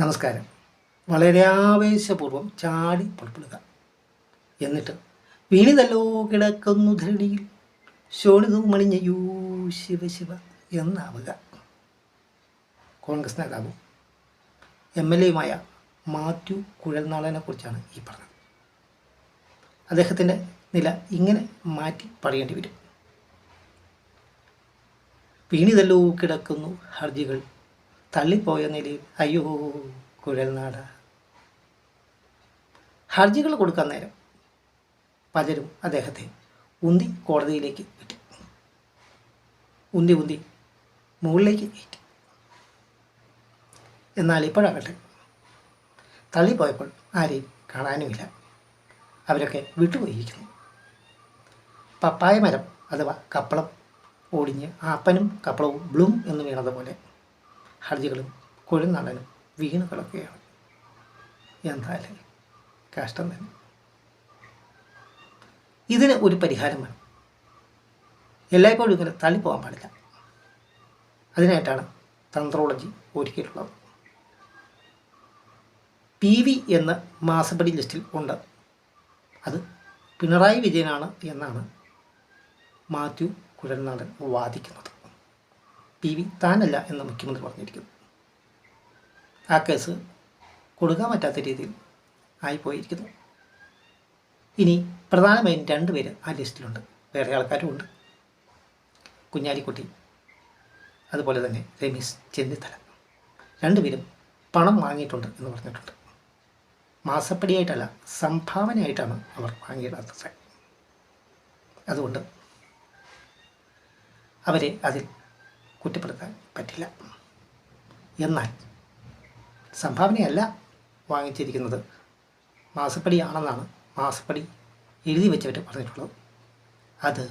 നമസ്കാരം. വളരെ ആവേശപൂർവ്വം ചാടി പുറപ്പെടുക. എന്നിട്ട് വീണിതല്ലോ കിടക്കുന്നു ധരണിയിൽ ശോണിതു മണിഞ്ഞയൂ ശിവശിവ എന്നാവുക. കോൺഗ്രസ് നേതാവും MLA-യുമായ മാത്യു കുഴൽനാടനെ കുറിച്ചാണ് ഈ പറഞ്ഞത്. അദ്ദേഹത്തിൻ്റെ നില ഇങ്ങനെ മാറ്റി പറയേണ്ടി വരും. വീണിതല്ലോ കിടക്കുന്നു ഹർജികൾ തള്ളിപ്പോയ നിലയിൽ അയ്യോ കുഴൽനാട. ഹർജികൾ കൊടുക്കാൻ നേരം പലരും അദ്ദേഹത്തെ ഉന്തി കോടതിയിലേക്ക് വിട്ടു. ഉന്തി മുകളിലേക്ക് കയറ്റി. എന്നാൽ ഇപ്പോഴാകട്ടെ തള്ളിപ്പോയപ്പോൾ ആരെയും കാണാനുമില്ല. അവരൊക്കെ വിട്ടുപോയിരിക്കുന്നു. പപ്പായ മരം അഥവാ കപ്പളം ഓടിഞ്ഞ് ആപ്പനും കപ്പളവും ബ്ലൂം എന്ന് വീണതുപോലെ ഹർജികളും കുഴൽനാടനും വീണ് കിടക്കുകയാണ്. എന്തായാലും കഷ്ടം തന്നെ. ഇതിന് ഒരു പരിഹാരം വേണം. എല്ലായ്പ്പോഴും ഇങ്ങനെ തള്ളിപ്പോകാൻ പാടില്ല. അതിനായിട്ടാണ് തന്ത്രോളജി ഒരുക്കിയിട്ടുള്ളത്. PV എന്ന മാസപ്പടി ലിസ്റ്റിൽ ഉണ്ട്. അത് പിണറായി വിജയനാണ് എന്നാണ് മാത്യു കുഴൽനാടൻ വാദിക്കുന്നത്. PV താനല്ല എന്ന് മുഖ്യമന്ത്രി പറഞ്ഞിരിക്കുന്നു. ആ കേസ് കൊടുക്കാൻ പറ്റാത്ത രീതിയിൽ ആയിപ്പോയിരിക്കുന്നു. ഇനി പ്രധാനമായും 2 പേര് ആ ലിസ്റ്റിലുണ്ട്. വേറെ ആൾക്കാരും ഉണ്ട്. കുഞ്ഞാലിക്കുട്ടി അതുപോലെ തന്നെ രമേശ് ചെന്നിത്തല 2 പേരും പണം വാങ്ങിയിട്ടുണ്ട് എന്ന് പറഞ്ഞിട്ടുണ്ട്. മാസപ്പടിയായിട്ടല്ല, സംഭാവനയായിട്ടാണ് അവർ വാങ്ങിയിടാത്തത്. അതുകൊണ്ട് അവരെ അതിൽ കുറ്റപ്പെടുത്താൻ പറ്റില്ല. എന്നാൽ സംഭാവനയല്ല വാങ്ങിച്ചിരിക്കുന്നത്, മാസപ്പടിയാണെന്നാണ് മാസപ്പടി എഴുതി വെച്ചവർ പറഞ്ഞിട്ടുള്ളത്. അത്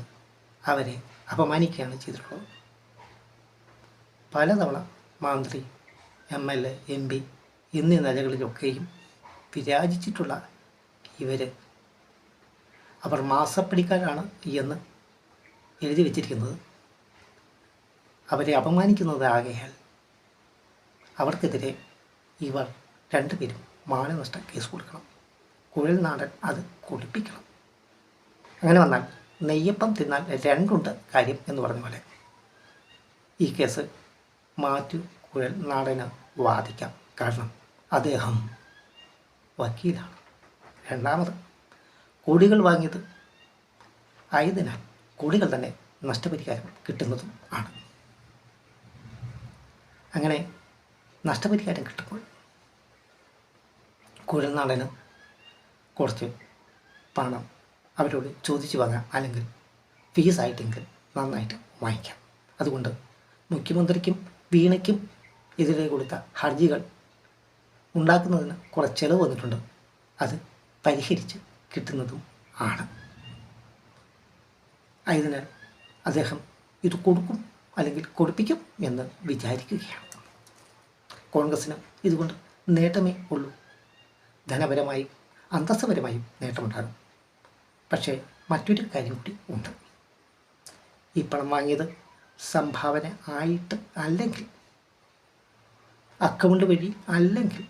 അവരെ അപമാനിക്കുകയാണ് ചെയ്തിട്ടുള്ളത്. പലതവണ മന്ത്രി, MLA, MP എന്നീ നിലകളിലൊക്കെയും വിരാജിച്ചിട്ടുള്ള ഇവർ അവർ മാസപ്പടിക്കാരാണ് എന്ന് എഴുതി വച്ചിരിക്കുന്നത് അവരെ അപമാനിക്കുന്നതാകയാൽ അവർക്കെതിരെ ഇവർ 2 പേരും മാനനഷ്ട കേസ് കൊടുക്കണം. കുഴൽനാടൻ അത് കുളിപ്പിക്കണം. അങ്ങനെ വന്നാൽ നെയ്യപ്പം തിന്നാൽ 2 ഉണ്ട് കാര്യം എന്ന് പറഞ്ഞ പോലെ ഈ കേസ് മാത്യു കുഴൽനാടന് വാദിക്കാം. കാരണം അദ്ദേഹം വക്കീലാണ്. രണ്ടാമത് കോടികൾ വാങ്ങിയത് ആയതിനാൽ കോടികൾ തന്നെ നഷ്ടപരിഹാരം കിട്ടുന്നതും ആണ്. അങ്ങനെ നഷ്ടപരിഹാരം കിട്ടുമ്പോൾ കുഴൽനാടന് കുറച്ച് പണം അവരോട് ചോദിച്ചു വാങ്ങാം, അല്ലെങ്കിൽ ഫീസായിട്ടെങ്കിൽ നന്നായിട്ട് വാങ്ങിക്കാം. അതുകൊണ്ട് മുഖ്യമന്ത്രിക്കും വീണയ്ക്കും എതിരെ കൊടുത്ത ഹർജികൾ ഉണ്ടാക്കുന്നതിന് കുറച്ച് ചിലവ് വന്നിട്ടുണ്ട്. അത് പരിഹരിച്ച് കിട്ടുന്നതും ആണ്. ആയതിനാൽ അദ്ദേഹം ഇത് കൊടുക്കും അല്ലെങ്കിൽ കൊടുപ്പിക്കും എന്ന് വിചാരിക്കുകയാണ്. കോൺഗ്രസ്സിന് ഇതുകൊണ്ട് നേട്ടമേ ഉള്ളൂ. ധനപരമായും അന്തസ്സപരമായും നേട്ടമുണ്ടാകും. പക്ഷേ മറ്റൊരു കാര്യം കൂടി ഉണ്ട്. ഈ പണം വാങ്ങിയത് സംഭാവന ആയിട്ട് അല്ലെങ്കിൽ അക്കൗണ്ട് വഴി അല്ലെങ്കിൽ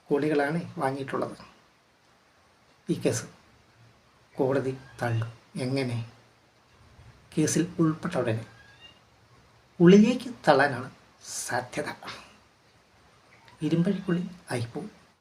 കോടികളാണ് വാങ്ങിയിട്ടുള്ളത്. ഈ കേസ് കോടതി തള്ളും. എങ്ങനെ? കേസിൽ ഉൾപ്പെട്ടവരെ ഉള്ളിലേക്ക് തള്ളാനാണ് സാധ്യത. ഇരുമ്പഴിക്കുള്ളിൽ ആയിപ്പോവും.